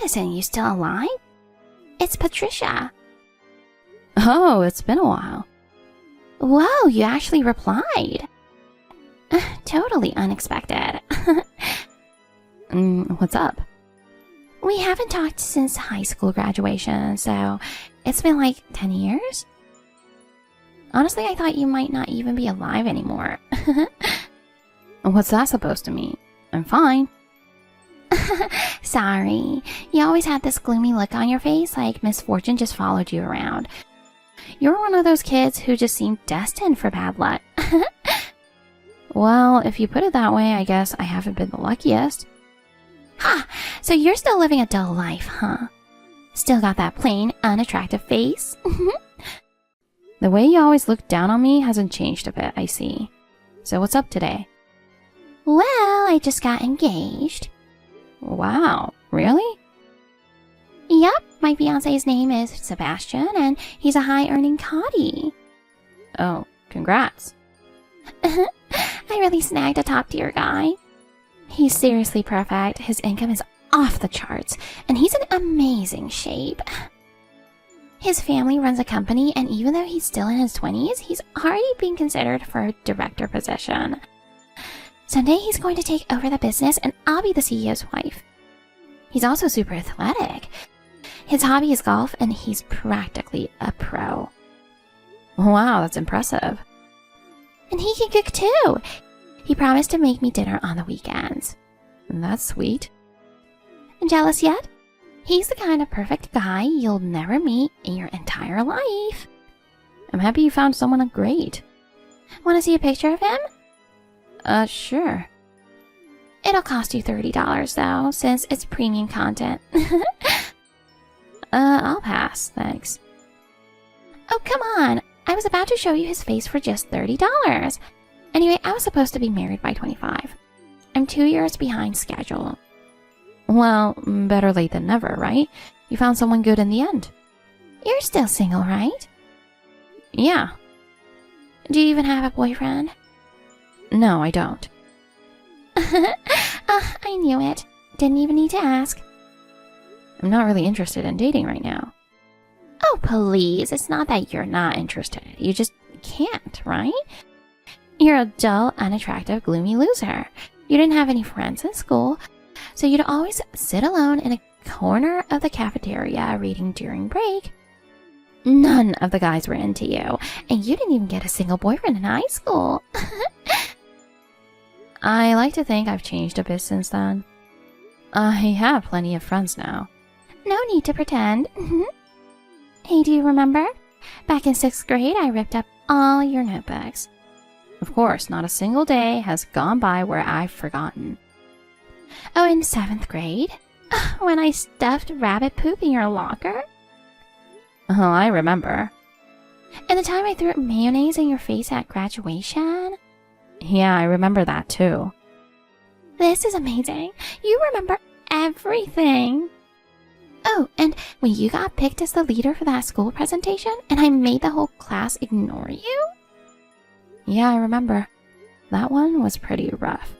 Madison, you still alive? It's Patricia. Oh, it's been a while. Whoa, you actually replied. Totally unexpected. What's up? We haven't talked since high school graduation, so it's been like 10 years? Honestly, I thought you might not even be alive anymore. What's that supposed to mean? I'm fine. Sorry, you always had this gloomy look on your face like misfortune just followed you around. You're one of those kids who just seem destined for bad luck. Well, if you put it that way, I guess I haven't been the luckiest. Ha! So you're still living a dull life, huh? Still got that plain, unattractive face? The way you always look down on me hasn't changed a bit, I see. So what's up today? Well, I just got engaged. Wow, really? Yep, my fiancé's name is Sebastian, and he's a high-earning Cottie. Oh, congrats. I really snagged a top-tier guy. He's seriously perfect, his income is off the charts, and he's in amazing shape. His family runs a company, and even though he's still in his 20s, he's already being considered for a director position. Someday he's going to take over the business, and I'll be the CEO's wife. He's also super athletic. His hobby is golf, and he's practically a pro. Wow, that's impressive. And he can cook too. He promised to make me dinner on the weekends. That's sweet. Jealous yet? He's the kind of perfect guy you'll never meet in your entire life. I'm happy you found someone great. Want to see a picture of him? Sure. It'll cost you $30 though, since it's premium content. I'll pass, thanks. Oh, come on. I was about to show you his face for just $30. Anyway, I was supposed to be married by 25. I'm 2 years behind schedule. Well, better late than never, right? You found someone good in the end. You're still single, right? Yeah. Do you even have a boyfriend? No, I don't. I knew it. Didn't even need to ask. I'm not really interested in dating right now. Oh, please. It's not that you're not interested. You just can't, right? You're a dull, unattractive, gloomy loser. You didn't have any friends in school, so you'd always sit alone in a corner of the cafeteria reading during break. None of the guys were into you, and you didn't even get a single boyfriend in high school. I like to think I've changed a bit since then. I have plenty of friends now. No need to pretend. Hey, do you remember? Back in 6th grade, I ripped up all your notebooks. Of course, not a single day has gone by where I've forgotten. Oh, in 7th grade? When I stuffed rabbit poop in your locker? Oh, I remember. And the time I threw mayonnaise in your face at graduation? Yeah, I remember that too. This is amazing. You remember everything. Oh, and when you got picked as the leader for that school presentation and I made the whole class ignore you? Yeah, I remember. That one was pretty rough.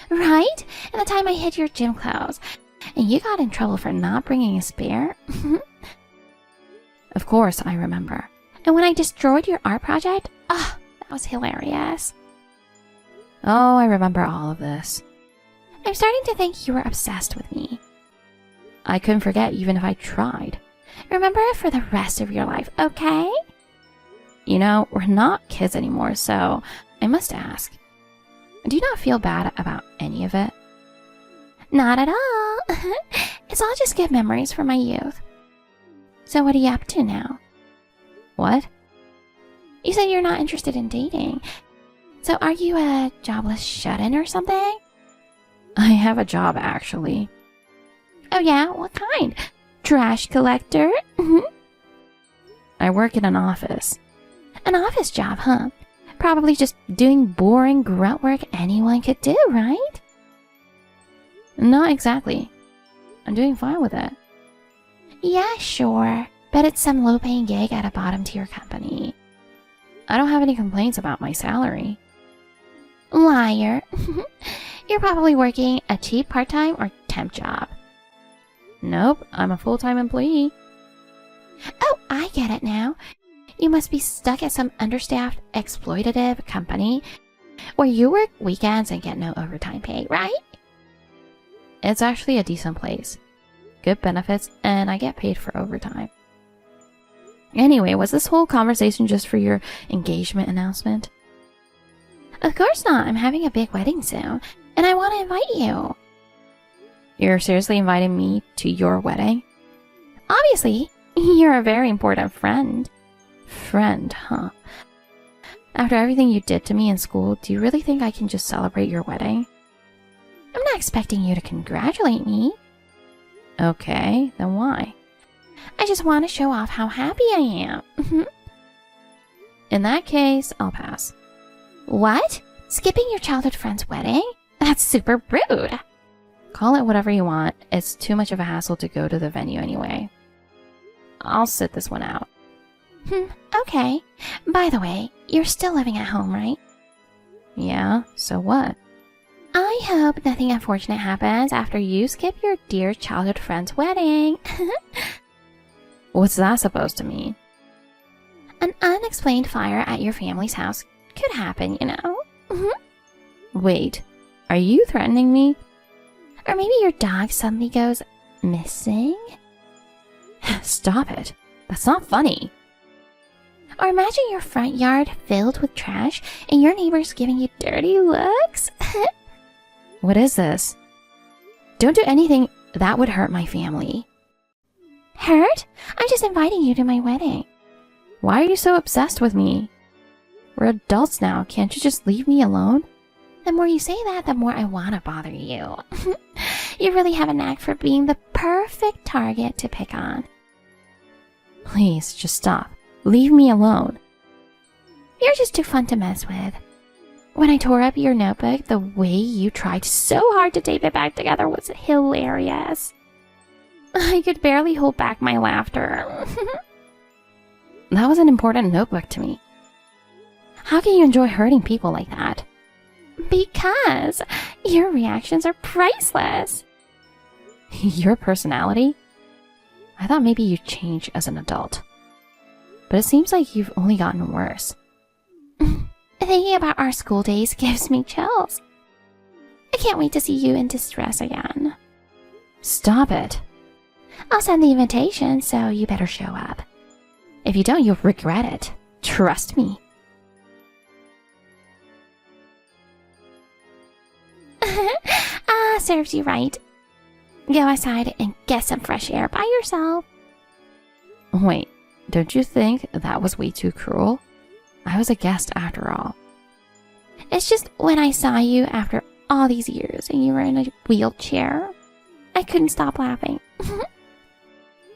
Right? And the time I hid your gym clothes and you got in trouble for not bringing a spare? Of course, I remember. And when I destroyed your art project? Oh, that was hilarious. Oh, I remember all of this. I'm starting to think you were obsessed with me. I couldn't forget even if I tried. Remember it for the rest of your life, okay? You know, we're not kids anymore, so I must ask. Do you not feel bad about any of it? Not at all. It's all just good memories from my youth. So what are you up to now? What? You said you're not interested in dating. So are you a jobless shut-in or something? I have a job, actually. Oh yeah? What kind? Trash collector? I work in an office. An office job, huh? Probably just doing boring grunt work anyone could do, right? Not exactly. I'm doing fine with it. Yeah, sure. But it's some low-paying gig at a bottom-tier company. I don't have any complaints about my salary. Liar. You're probably working a cheap part-time or temp job. Nope, I'm a full-time employee. Oh, I get it now. You must be stuck at some understaffed, exploitative company where you work weekends and get no overtime pay, right? It's actually a decent place. Good benefits, and I get paid for overtime. Anyway, was this whole conversation just for your engagement announcement? Of course not. I'm having a big wedding soon, and I want to invite you. You're seriously inviting me to your wedding? Obviously, you're a very important friend. Friend, huh? After everything you did to me in school, do you really think I can just celebrate your wedding? I'm not expecting you to congratulate me. Okay, then why? I just want to show off how happy I am. In that case, I'll pass. What? Skipping your childhood friend's wedding? That's super rude. Call it whatever you want. It's too much of a hassle to go to the venue anyway. I'll sit this one out. Okay. By the way, you're still living at home, right? Yeah, so what? I hope nothing unfortunate happens after you skip your dear childhood friend's wedding. What's that supposed to mean? An unexplained fire at your family's house could happen, you know? Wait, are you threatening me? Or maybe your dog suddenly goes missing? Stop it. That's not funny. Or imagine your front yard filled with trash and your neighbors giving you dirty looks? What is this? Don't do anything that would hurt my family. Hurt? I'm just inviting you to my wedding. Why are you so obsessed with me? We're adults now. Can't you just leave me alone? The more you say that, the more I want to bother you. You really have a knack for being the perfect target to pick on. Please, just stop. Leave me alone. You're just too fun to mess with. When I tore up your notebook, the way you tried so hard to tape it back together was hilarious. I could barely hold back my laughter. That was an important notebook to me. How can you enjoy hurting people like that? Because your reactions are priceless. Your personality? I thought maybe you'd change as an adult. But it seems like you've only gotten worse. Thinking about our school days gives me chills. I can't wait to see you in distress again. Stop it. I'll send the invitation, so you better show up. If you don't, you'll regret it. Trust me. Serves you right. Go outside and get some fresh air by yourself. Wait, don't you think that was way too cruel? I was a guest after all. It's just when I saw you after all these years and you were in a wheelchair, I couldn't stop laughing.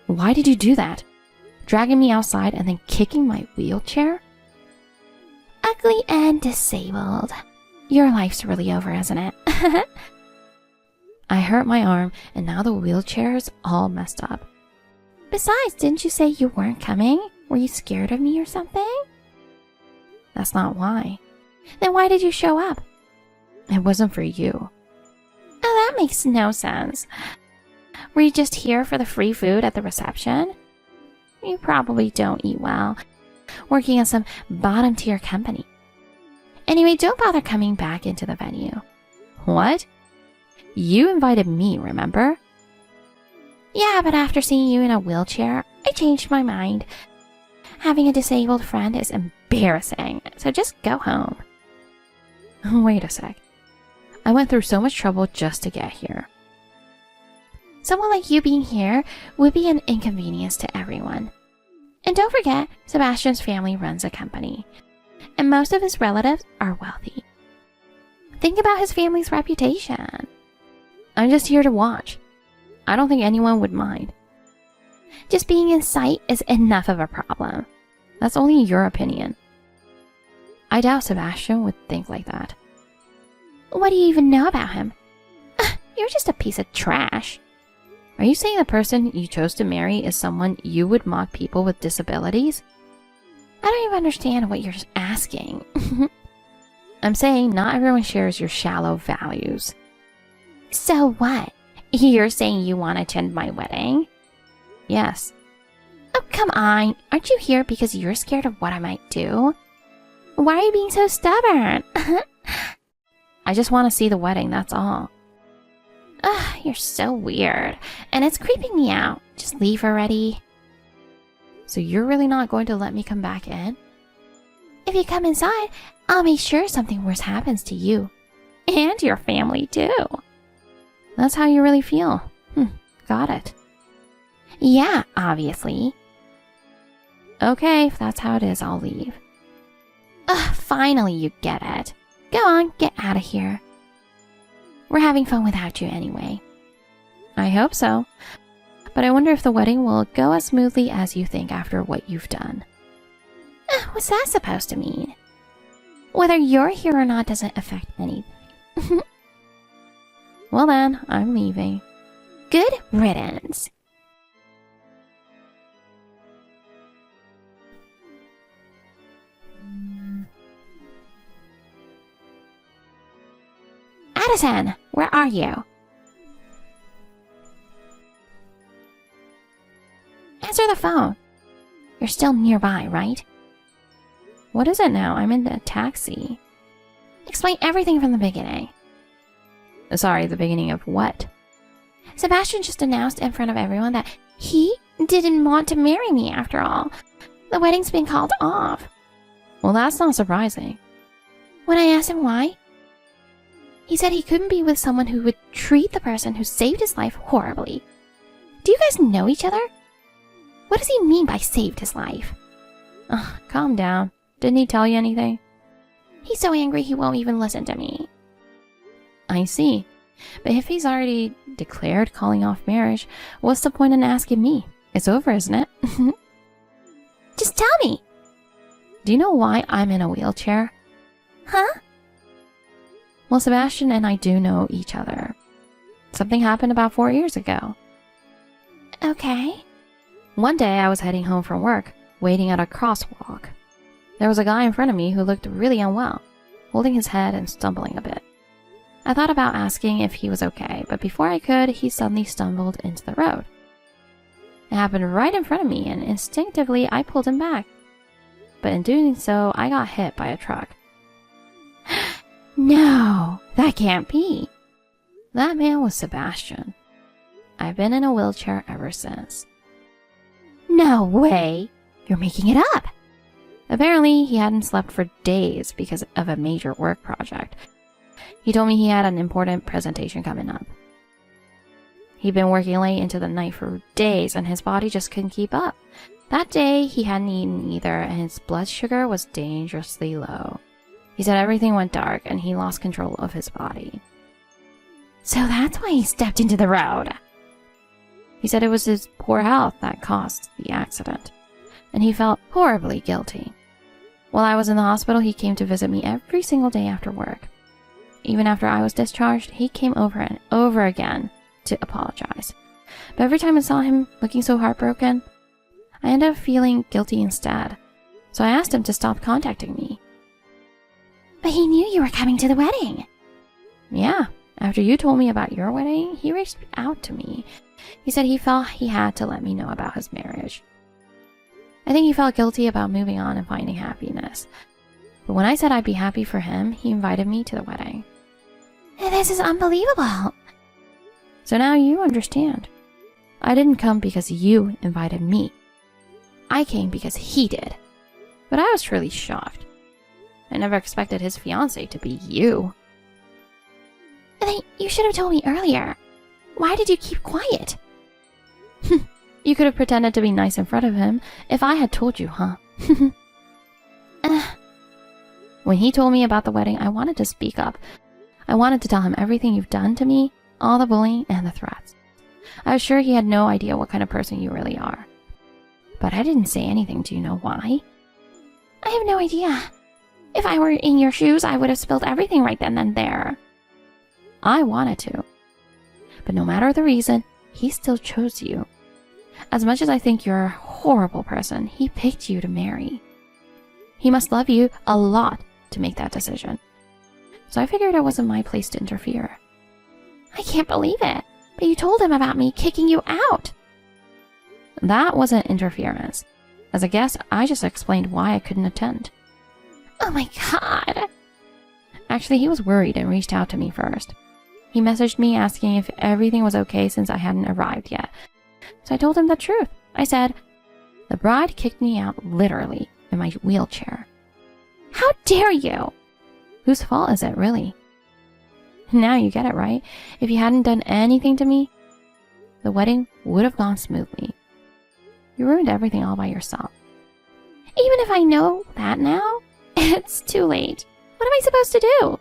Why did you do that? Dragging me outside and then kicking my wheelchair? Ugly and disabled. Your life's really over, isn't it? I hurt my arm and now the wheelchair's all messed up. Besides, didn't you say you weren't coming? Were you scared of me or something? That's not why. Then why did you show up? It wasn't for you. Oh, that makes no sense. Were you just here for the free food at the reception? You probably don't eat well, working in some bottom-tier company. Anyway, don't bother coming back into the venue. What? You invited me, remember? Yeah, but after seeing you in a wheelchair, I changed my mind. Having a disabled friend is embarrassing, so just go home. Wait a sec. I went through so much trouble just to get here. Someone like you being here would be an inconvenience to everyone. And don't forget, Sebastian's family runs a company, and most of his relatives are wealthy. Think about his family's reputation. I'm just here to watch. I don't think anyone would mind. Just being in sight is enough of a problem. That's only your opinion. I doubt Sebastian would think like that. What do you even know about him? You're just a piece of trash. Are you saying the person you chose to marry is someone you would mock people with disabilities? I don't even understand what you're asking. I'm saying not everyone shares your shallow values. So what? You're saying you want to attend my wedding? Yes. Oh, come on. Aren't you here because you're scared of what I might do? Why are you being so stubborn? I just want to see the wedding, that's all. Ugh, you're so weird. And it's creeping me out. Just leave already. So you're really not going to let me come back in? If you come inside, I'll make sure something worse happens to you. And your family, too. That's how you really feel. Got it. Yeah, obviously. Okay, if that's how it is, I'll leave. Ugh, finally you get it. Go on, get out of here. We're having fun without you anyway. I hope so. But I wonder if the wedding will go as smoothly as you think after what you've done. What's that supposed to mean? Whether you're here or not doesn't affect anything. Well then, I'm leaving. Good riddance. Addison, where are you? Answer the phone. You're still nearby, right? What is it now? I'm in a taxi. Explain everything from the beginning. Sorry, the beginning of what? Sebastian just announced in front of everyone that he didn't want to marry me after all. The wedding's been called off. Well, that's not surprising. When I asked him why, he said he couldn't be with someone who would treat the person who saved his life horribly. Do you guys know each other? What does he mean by saved his life? Calm down. Didn't he tell you anything? He's so angry he won't even listen to me. I see. But if he's already declared calling off marriage, what's the point in asking me? It's over, isn't it? Just tell me. Do you know why I'm in a wheelchair? Huh? Well, Sebastian and I do know each other. Something happened about 4 years ago. Okay. One day I was heading home from work, waiting at a crosswalk. There was a guy in front of me who looked really unwell, holding his head and stumbling a bit. I thought about asking if he was okay, but before I could, he suddenly stumbled into the road. It happened right in front of me, and instinctively I pulled him back. But in doing so, I got hit by a truck. No, that can't be. That man was Sebastian. I've been in a wheelchair ever since. No way. You're making it up. Apparently, he hadn't slept for days because of a major work project. He told me he had an important presentation coming up. He'd been working late into the night for days and his body just couldn't keep up. That day, he hadn't eaten either and his blood sugar was dangerously low. He said everything went dark and he lost control of his body. So that's why he stepped into the road. He said it was his poor health that caused the accident, and he felt horribly guilty. While I was in the hospital, he came to visit me every single day after work. Even after I was discharged, he came over and over again to apologize. But every time I saw him looking so heartbroken, I ended up feeling guilty instead. So I asked him to stop contacting me. But he knew you were coming to the wedding. Yeah, after you told me about your wedding, he reached out to me. He said he felt he had to let me know about his marriage. I think he felt guilty about moving on and finding happiness. But when I said I'd be happy for him, he invited me to the wedding. This is unbelievable. So now you understand. I didn't come because you invited me. I came because he did. But I was truly shocked. I never expected his fiancée to be you. Then you should have told me earlier. Why did you keep quiet? You could have pretended to be nice in front of him if I had told you, huh? When he told me about the wedding, I wanted to speak up. I wanted to tell him everything you've done to me, all the bullying and the threats. I was sure he had no idea what kind of person you really are. But I didn't say anything. Do you know why? I have no idea. If I were in your shoes, I would have spilled everything right then and there. I wanted to. But no matter the reason, he still chose you. As much as I think you're a horrible person, he picked you to marry. He must love you a lot to make that decision. So I figured it wasn't my place to interfere. I can't believe it. But you told him about me kicking you out. That wasn't interference. As a guest, I just explained why I couldn't attend. Oh my god. Actually, he was worried and reached out to me first. He messaged me asking if everything was okay since I hadn't arrived yet. So I told him the truth. I said, the bride kicked me out literally in my wheelchair. How dare you? Whose fault is it, really? Now you get it, right? If you hadn't done anything to me, the wedding would have gone smoothly. You ruined everything all by yourself. Even if I know that now, it's too late. What am I supposed to do?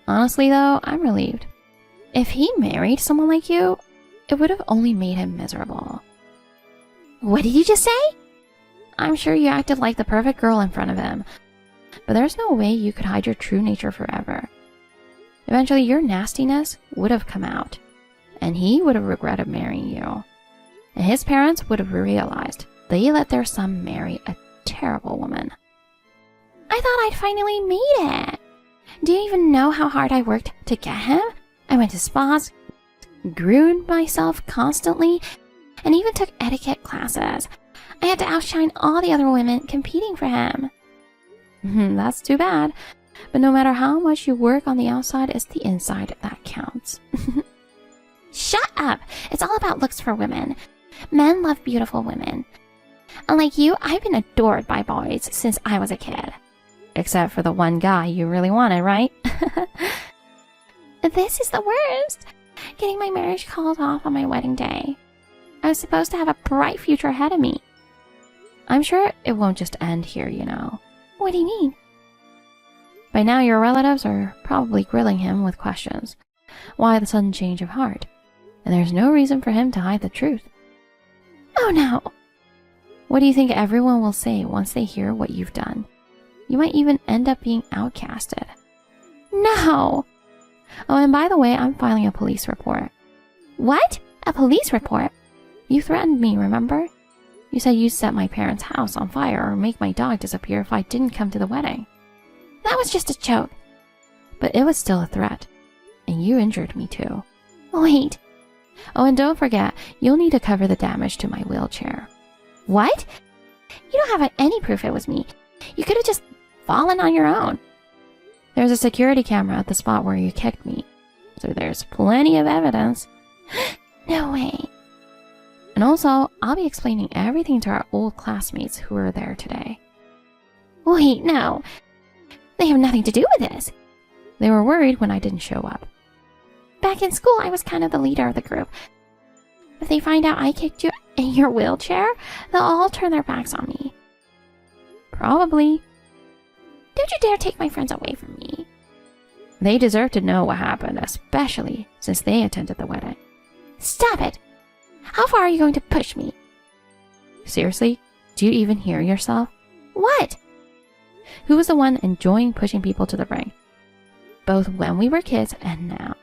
Honestly, though, I'm relieved. If he married someone like you, it would have only made him miserable. What did you just say? I'm sure you acted like the perfect girl in front of him, but there's no way you could hide your true nature forever. Eventually, your nastiness would have come out, and he would have regretted marrying you. And his parents would have realized they let their son marry a terrible woman. I thought I'd finally made it. Do you even know how hard I worked to get him? I went to spas, groomed myself constantly, and even took etiquette classes. I had to outshine all the other women competing for him. That's too bad. But no matter how much you work on the outside, it's the inside that counts. Shut up! It's all about looks for women. Men love beautiful women. Unlike you, I've been adored by boys since I was a kid. Except for the one guy you really wanted, right? This is the worst. Getting my marriage called off on my wedding day. I was supposed to have a bright future ahead of me. I'm sure it won't just end here, you know. What do you mean? By now, your relatives are probably grilling him with questions. Why the sudden change of heart? And there's no reason for him to hide the truth. Oh no! What do you think everyone will say once they hear what you've done? You might even end up being outcasted. No! Oh, and by the way, I'm filing a police report. What? A police report? You threatened me, remember? You said you'd set my parents' house on fire or make my dog disappear if I didn't come to the wedding. That was just a joke. But it was still a threat. And you injured me too. Wait. Oh, and don't forget, you'll need to cover the damage to my wheelchair. What? You don't have any proof it was me. You could have just fallen on your own. There's a security camera at the spot where you kicked me. So there's plenty of evidence. No way. And also, I'll be explaining everything to our old classmates who were there today. Wait, no. They have nothing to do with this. They were worried when I didn't show up. Back in school, I was kind of the leader of the group. If they find out I kicked you in your wheelchair, they'll all turn their backs on me. Probably. Don't you dare take my friends away from me. They deserve to know what happened, especially since they attended the wedding. Stop it! How far are you going to push me? Seriously? Do you even hear yourself? What? Who was the one enjoying pushing people to the ring? Both when we were kids and now.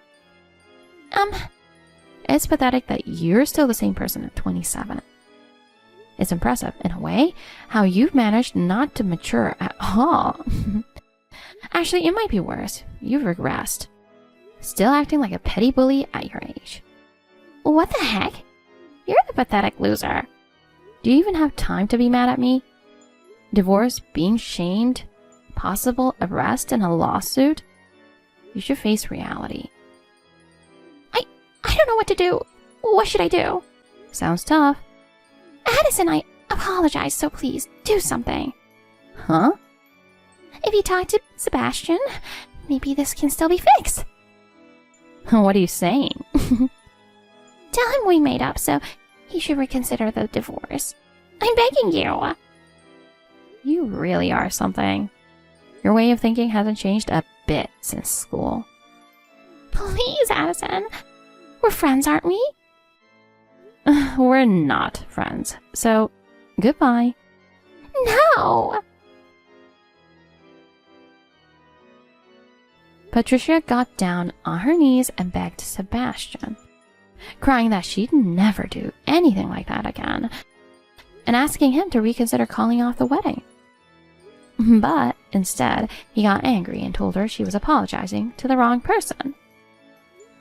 It's pathetic that you're still the same person at 27. It's impressive, in a way, how you've managed not to mature at all. Actually, it might be worse. You've regressed. Still acting like a petty bully at your age. What the heck? You're the pathetic loser. Do you even have time to be mad at me? Divorce, being shamed, possible arrest and a lawsuit? You should face reality. I don't know what to do. What should I do? Sounds tough. Addison, I apologize, so please, do something. Huh? If you talk to Sebastian, maybe this can still be fixed. What are you saying? Tell him we made up, so he should reconsider the divorce. I'm begging you. You really are something. Your way of thinking hasn't changed a bit since school. Please, Addison. We're friends, aren't we? We're not friends, so goodbye. No! Patricia got down on her knees and begged Sebastian, crying that she'd never do anything like that again, and asking him to reconsider calling off the wedding. But instead, he got angry and told her she was apologizing to the wrong person.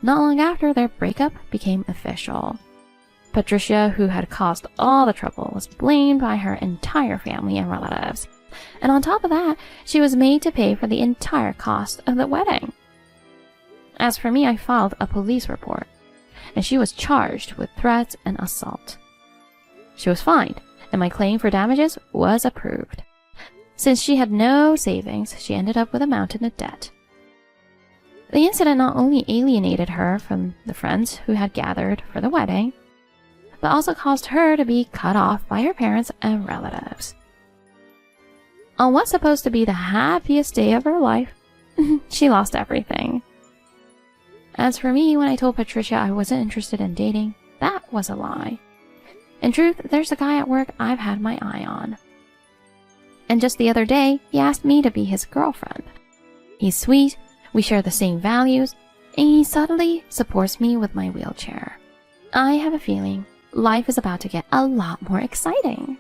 Not long after, their breakup became official. Patricia, who had caused all the trouble, was blamed by her entire family and relatives. And on top of that, she was made to pay for the entire cost of the wedding. As for me, I filed a police report, and she was charged with threats and assault. She was fined, and my claim for damages was approved. Since she had no savings, she ended up with a mountain of debt. The incident not only alienated her from the friends who had gathered for the wedding, but also caused her to be cut off by her parents and relatives. On what's supposed to be the happiest day of her life, she lost everything. As for me, when I told Patricia I wasn't interested in dating, that was a lie. In truth, there's a guy at work I've had my eye on. And just the other day, he asked me to be his girlfriend. He's sweet, we share the same values, and he subtly supports me with my wheelchair. I have a feeling life is about to get a lot more exciting.